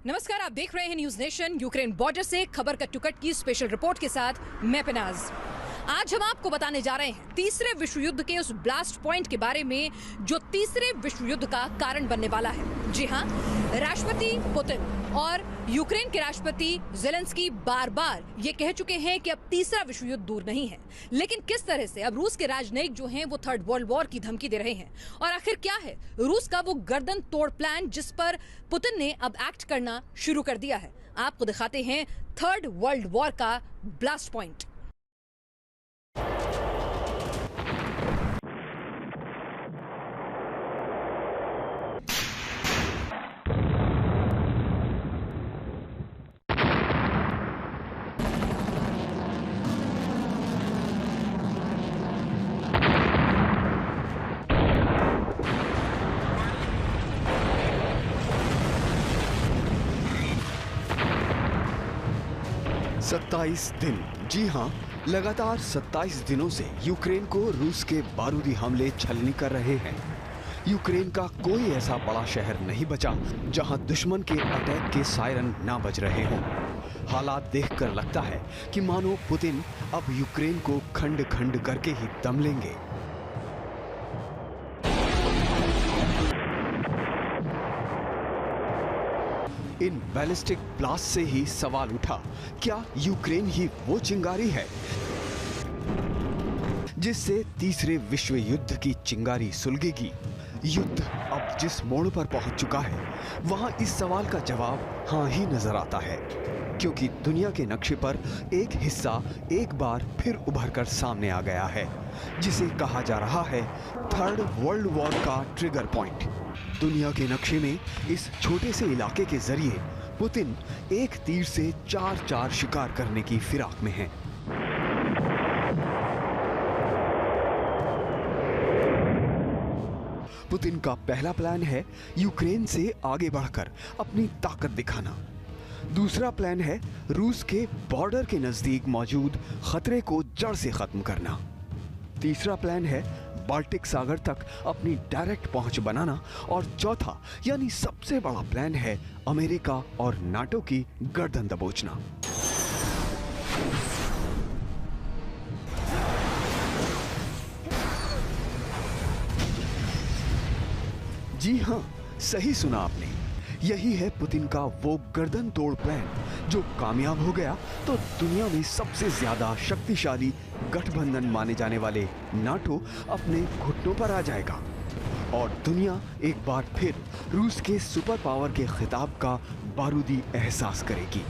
नमस्कार, आप देख रहे हैं न्यूज नेशन। यूक्रेन बॉर्डर से खबर कट टू कट की स्पेशल रिपोर्ट के साथ मैं पिनाज। आज हम आपको बताने जा रहे हैं तीसरे विश्व युद्ध के उस ब्लास्ट पॉइंट के बारे में जो तीसरे विश्व युद्ध का कारण बनने वाला है। जी हां, राष्ट्रपति पुतिन और यूक्रेन के राष्ट्रपति ज़ेलेंस्की बार बार ये कह चुके हैं कि अब तीसरा विश्व युद्ध दूर नहीं है, लेकिन किस तरह से अब रूस के राजनयिक जो हैं वो थर्ड वर्ल्ड वॉर की धमकी दे रहे हैं। और आखिर क्या है रूस का वो गर्दन तोड़ प्लान जिस पर पुतिन ने अब एक्ट करना शुरू कर दिया है। आपको दिखाते हैं थर्ड वर्ल्ड वॉर का ब्लास्ट पॉइंट। सत्ताईस दिन, जी हां, लगातार 27 दिनों से यूक्रेन को रूस के बारूदी हमले छलनी कर रहे हैं। यूक्रेन का कोई ऐसा बड़ा शहर नहीं बचा जहां दुश्मन के अटैक के सायरन ना बज रहे हों। हालात देखकर लगता है कि मानो पुतिन अब यूक्रेन को खंड खंड करके ही दम लेंगे। इन बैलिस्टिक ब्लास्ट से ही सवाल उठा, क्या यूक्रेन ही वो चिंगारी है जिससे तीसरे विश्व युद्ध की चिंगारी सुलगेगी? युद्ध अब जिस मोड़ पर पहुंच चुका है वहां इस सवाल का जवाब हाँ ही नजर आता है, क्योंकि दुनिया के नक्शे पर एक हिस्सा एक बार फिर उभर कर सामने आ गया है, जिसे कहा जा रहा है थर्ड वर्ल्ड वॉर का ट्रिगर पॉइंट। दुनिया के नक्शे में इस छोटे से इलाके के जरिए पुतिन एक तीर से चार शिकार करने की फिराक में है। पुतिन का पहला प्लान है यूक्रेन से आगे बढ़कर अपनी ताकत दिखाना। दूसरा प्लान है रूस के बॉर्डर के नजदीक मौजूद खतरे को जड़ से खत्म करना। तीसरा प्लान है बाल्टिक सागर तक अपनी डायरेक्ट पहुंच बनाना। और चौथा यानी सबसे बड़ा प्लान है अमेरिका और नाटो की गर्दन दबोचना। जी हां, सही सुना आपने, यही है पुतिन का वो गर्दन तोड़ प्लान। जो कामयाब हो गया तो दुनिया में सबसे ज्यादा शक्तिशाली गठबंधन माने जाने वाले नाटो अपने घुटनों पर आ जाएगा और दुनिया एक बार फिर रूस के सुपर पावर के खिताब का बारूदी एहसास करेगी।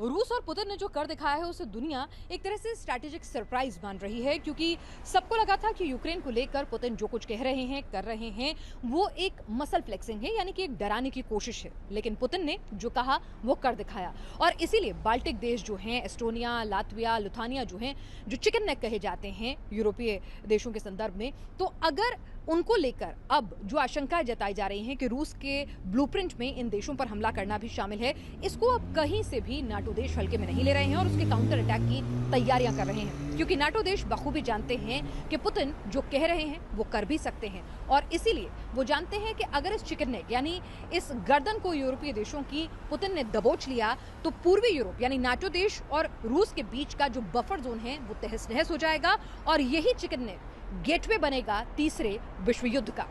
रूस और पुतिन ने जो कर दिखाया है उसे दुनिया एक तरह से स्ट्रैटेजिक सरप्राइज मान रही है, क्योंकि सबको लगा था कि यूक्रेन को लेकर पुतिन जो कुछ कह रहे हैं कर रहे हैं वो एक मसल फ्लेक्सिंग है, यानी कि एक डराने की कोशिश है। लेकिन पुतिन ने जो कहा वो कर दिखाया और इसीलिए बाल्टिक देश जो हैं, एस्टोनिया, लातविया, लुथानिया जो हैं, जो चिकन नेक कहे जाते हैं यूरोपीय देशों के संदर्भ में, तो अगर उनको लेकर अब जो आशंकाएं जताई जा रही हैं कि रूस के ब्लूप्रिंट में इन देशों पर हमला करना भी शामिल है, इसको अब कहीं से भी नाटो देश हल्के में नहीं ले रहे हैं और उसके काउंटर अटैक की तैयारियां कर रहे हैं, क्योंकि नाटो देश बखूबी जानते हैं कि पुतिन जो कह रहे हैं वो कर भी सकते हैं। और इसीलिए वो जानते हैं कि अगर इस चिकन नेक यानी इस गर्दन को यूरोपीय देशों की पुतिन ने दबोच लिया तो पूर्वी यूरोप यानी नाटो देश और रूस के बीच का जो बफर जोन है वो तहस नहस हो जाएगा और यही चिकन नेक गेटवे बनेगा तीसरे विश्व युद्ध का।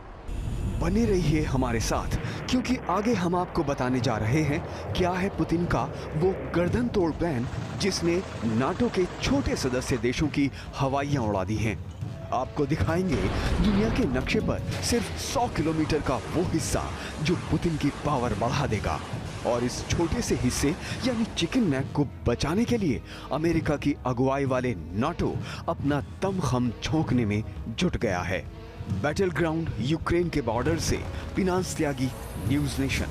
बने रहिए हमारे साथ, क्योंकि आगे हम आपको बताने जा रहे हैं क्या है पुतिन का वो गर्दन तोड़ प्लान जिसने नाटो के छोटे सदस्य देशों की हवाइयां उड़ा दी हैं। आपको दिखाएंगे दुनिया के नक्शे पर सिर्फ 100 किलोमीटर का वो हिस्सा जो पुतिन की पावर बढ़ा देगा। और इस छोटे से हिस्से यानी चिकन नेक को बचाने के लिए अमेरिका की अगुवाई वाले नाटो अपना दमखम झोंकने में जुट गया है। बैटल ग्राउंड यूक्रेन के बॉर्डर से पिनाज त्यागी, न्यूज नेशन।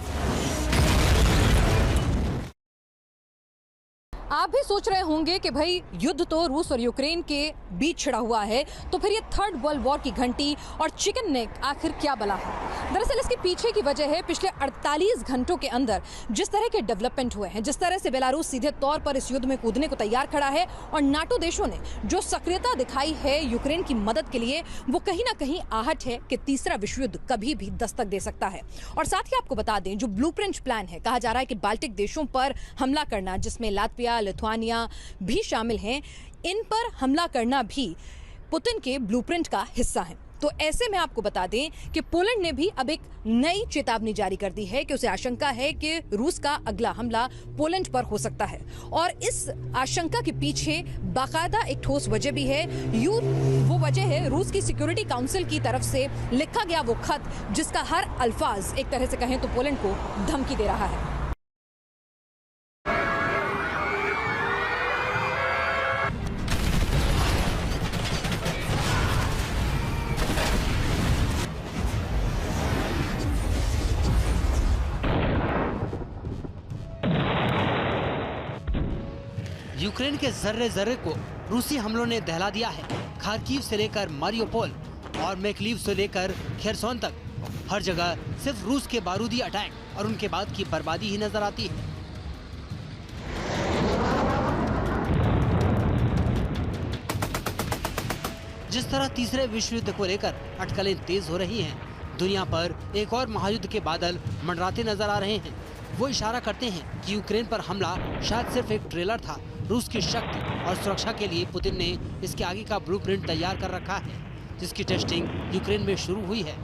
आप भी सोच रहे होंगे कि भाई युद्ध तो रूस और यूक्रेन के बीच छिड़ा हुआ है, तो फिर ये थर्ड वर्ल्ड वॉर की घंटी और चिकन नेक आखिर क्या बला है। दरअसल इसके पीछे की वजह है पिछले 48 घंटों के अंदर जिस तरह के डेवलपमेंट हुए हैं, जिस तरह से बेलारूस सीधे तौर पर इस युद्ध में कूदने को तैयार खड़ा है और नाटो देशों ने जो सक्रियता दिखाई है यूक्रेन की मदद के लिए, वो कहीं ना कहीं आहट है कि तीसरा विश्व युद्ध कभी भी दस्तक दे सकता है। और साथ ही आपको बता दें, जो ब्लूप्रिंट प्लान है, कहा जा रहा है कि बाल्टिक देशों पर हमला करना, जिसमें लातविया, लिथुआनिया भी शामिल हैं, इन पर हमला करना भी पुतिन के ब्लूप्रिंट का हिस्सा है। तो ऐसे में आपको बता दें कि पोलैंड ने भी अब एक नई चेतावनी जारी कर दी है कि उसे आशंका है कि रूस का अगला हमला पोलैंड पर हो सकता है। और इस आशंका के पीछे बाकायदा एक ठोस वजह भी है। वो वजह है रूस की सिक्योरिटी काउंसिल की तरफ से लिखा गया वो खत, जिसका हर अल्फाज एक तरह से कहें तो पोलैंड को धमकी दे रहा है। यूक्रेन के जर्रे जर्रे को रूसी हमलों ने दहला दिया है। खार्किव से लेकर मारियोपोल और मैकलीव से लेकर खेरसोन तक हर जगह सिर्फ रूस के बारूदी अटैक और उनके बाद की बर्बादी ही नजर आती है। जिस तरह तीसरे विश्व युद्ध को लेकर अटकलें तेज हो रही हैं, दुनिया पर एक और महायुद्ध के बादल मंडराते नजर आ रहे हैं। वो इशारा करते हैं कि यूक्रेन पर हमला शायद सिर्फ एक ट्रेलर था। रूस की शक्ति और सुरक्षा के लिए पुतिन ने इसके आगे का ब्लूप्रिंट तैयार कर रखा है, जिसकी टेस्टिंग यूक्रेन में शुरू हुई है।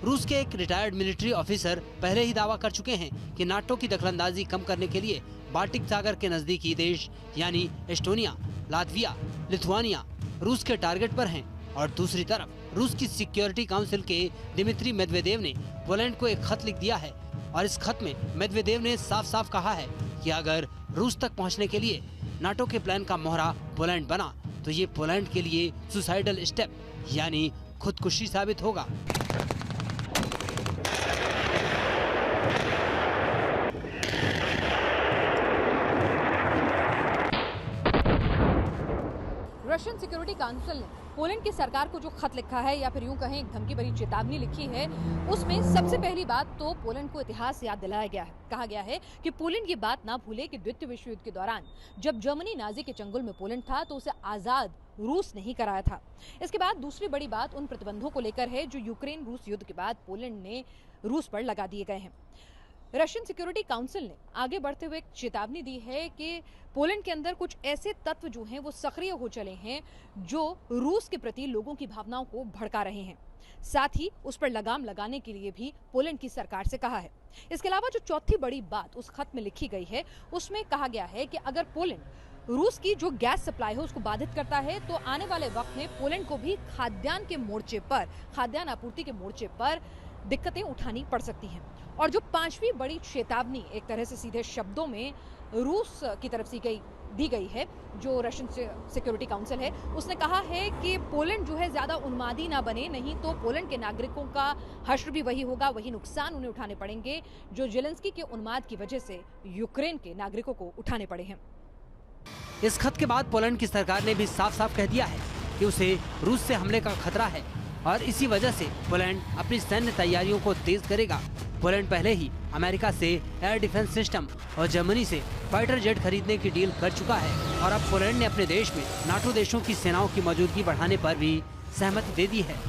रूस के एक रिटायर्ड मिलिट्री ऑफिसर पहले ही दावा कर चुके हैं कि नाटो की दखलंदाजी कम करने के लिए बाल्टिक सागर के नजदीकी देश यानी एस्टोनिया, लातविया, लिथुआनिया रूस के टारगेट पर हैं। और दूसरी तरफ रूस की सिक्योरिटी काउंसिल के दिमित्री मेदवेदेव ने पोलैंड को एक खत लिख दिया है। और इस खत में मेदवेदेव ने साफ साफ कहा है कि अगर रूस तक पहुंचने के लिए नाटो के प्लान का मोहरा पोलैंड बना, तो ये पोलैंड के लिए सुसाइडल स्टेप यानी खुदकुशी साबित होगा। रशियन सिक्योरिटी काउंसिल ने पोलैंड की सरकार को जो खत लिखा है, या फिर यूं कहें एक धमकी भरी चेतावनी लिखी है, उसमें सबसे पहली बात तो पोलैंड को इतिहास याद दिलाया गया है। कहा गया है कि पोलैंड ये बात ना भूले कि द्वितीय विश्व युद्ध के दौरान जब जर्मनी नाजी के चंगुल में पोलैंड था, तो उसे आजाद रूस नहीं कराया था। इसके बाद दूसरी बड़ी बात उन प्रतिबंधों को लेकर है जो यूक्रेन रूस युद्ध के बाद पोलैंड ने रूस पर लगा दिए गए हैं। रशियन सिक्योरिटी काउंसिल ने आगे बढ़ते हुए एक चेतावनी दी है कि पोलैंड के अंदर कुछ ऐसे तत्व जो हैं वो सक्रिय हो चले हैं, जो रूस के प्रति लोगों की भावनाओं को भड़का रहे हैं। साथ ही उस पर लगाम लगाने के लिए भी पोलैंड की सरकार से कहा है। इसके अलावा जो चौथी बड़ी बात उस खत में लिखी गई है, उसमें कहा गया है कि अगर पोलैंड रूस की जो गैस सप्लाई है उसको बाधित करता है, तो आने वाले वक्त में पोलैंड को भी खाद्यान्न आपूर्ति के मोर्चे पर दिक्कतें उठानी पड़ सकती हैं। और जो पांचवी बड़ी चेतावनी एक तरह से सीधे शब्दों में रूस की तरफ से दी गई है, जो रशियन सिक्योरिटी काउंसिल है, उसने कहा है कि पोलैंड जो है ज्यादा उन्मादी ना बने, नहीं तो पोलैंड के नागरिकों का हश्र भी वही होगा, वही नुकसान उन्हें उठाने पड़ेंगे जो जेलेंस्की के उन्माद की वजह से यूक्रेन के नागरिकों को उठाने पड़े हैं। इस खत के बाद पोलैंड की सरकार ने भी साफ साफ कह दिया है कि उसे रूस से हमले का खतरा है और इसी वजह से पोलैंड अपनी सैन्य तैयारियों को तेज करेगा। पोलैंड पहले ही अमेरिका से एयर डिफेंस सिस्टम और जर्मनी से फाइटर जेट खरीदने की डील कर चुका है और अब पोलैंड ने अपने देश में नाटो देशों की सेनाओं की मौजूदगी बढ़ाने पर भी सहमति दे दी है।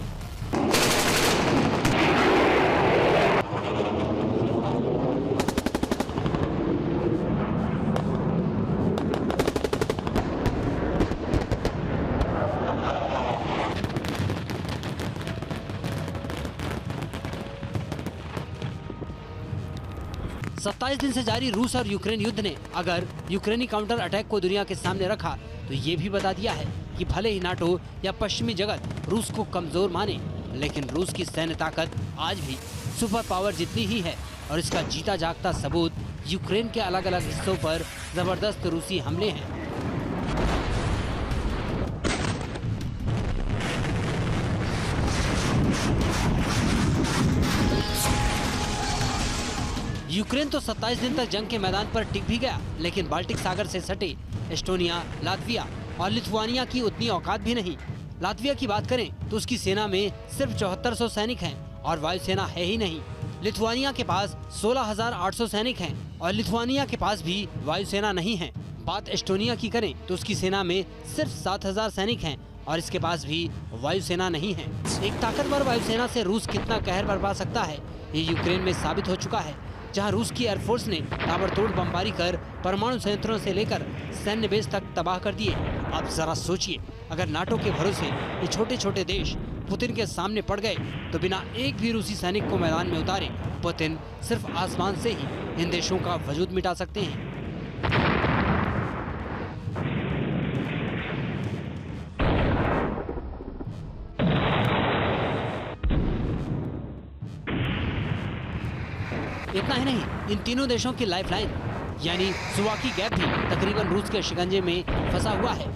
27 दिन से जारी रूस और यूक्रेन युद्ध ने अगर यूक्रेनी काउंटर अटैक को दुनिया के सामने रखा तो ये भी बता दिया है कि भले ही नाटो या पश्चिमी जगत रूस को कमजोर माने, लेकिन रूस की सैन्य ताकत आज भी सुपर पावर जितनी ही है और इसका जीता जागता सबूत यूक्रेन के अलग अलग हिस्सों पर जबरदस्त रूसी हमले हैं। यूक्रेन तो 27 दिन तक जंग के मैदान पर टिक भी गया, लेकिन बाल्टिक सागर से सटे एस्टोनिया, लातविया और लिथुआनिया की उतनी औकात भी नहीं। लातविया की बात करें तो उसकी सेना में सिर्फ 7400 सैनिक हैं और वायुसेना है ही नहीं। लिथुआनिया के पास 16,800 सैनिक हैं और लिथुआनिया के पास भी वायुसेना नहीं है। बात एस्टोनिया की करें तो उसकी सेना में सिर्फ 7,000 सैनिक हैं और इसके पास भी वायुसेना नहीं है। एक ताकतवर वायुसेना से रूस कितना कहर बरपा सकता है, ये यूक्रेन में साबित हो चुका है, जहां रूस की एयरफोर्स ने ताबड़तोड़ बमबारी कर परमाणु संयंत्रों से लेकर सैन्य बेस तक तबाह कर दिए। अब जरा सोचिए, अगर नाटो के भरोसे ये छोटे छोटे देश पुतिन के सामने पड़ गए तो बिना एक भी रूसी सैनिक को मैदान में उतारे पुतिन सिर्फ आसमान से ही इन देशों का वजूद मिटा सकते हैं। इतना ही नहीं, इन तीनों देशों की लाइफलाइन यानी सुवाकी गैप भी तकरीबन रूस के शिकंजे में फंसा हुआ है।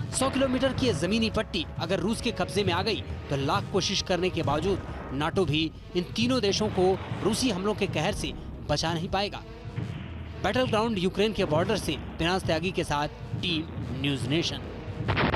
100 किलोमीटर की ये जमीनी पट्टी अगर रूस के कब्जे में आ गई तो लाख कोशिश करने के बावजूद नाटो भी इन तीनों देशों को रूसी हमलों के कहर से बचा नहीं पाएगा। बैटल ग्राउंड यूक्रेन के बॉर्डर से पिनास त्यागी के साथ टीम न्यूज़ नेशन।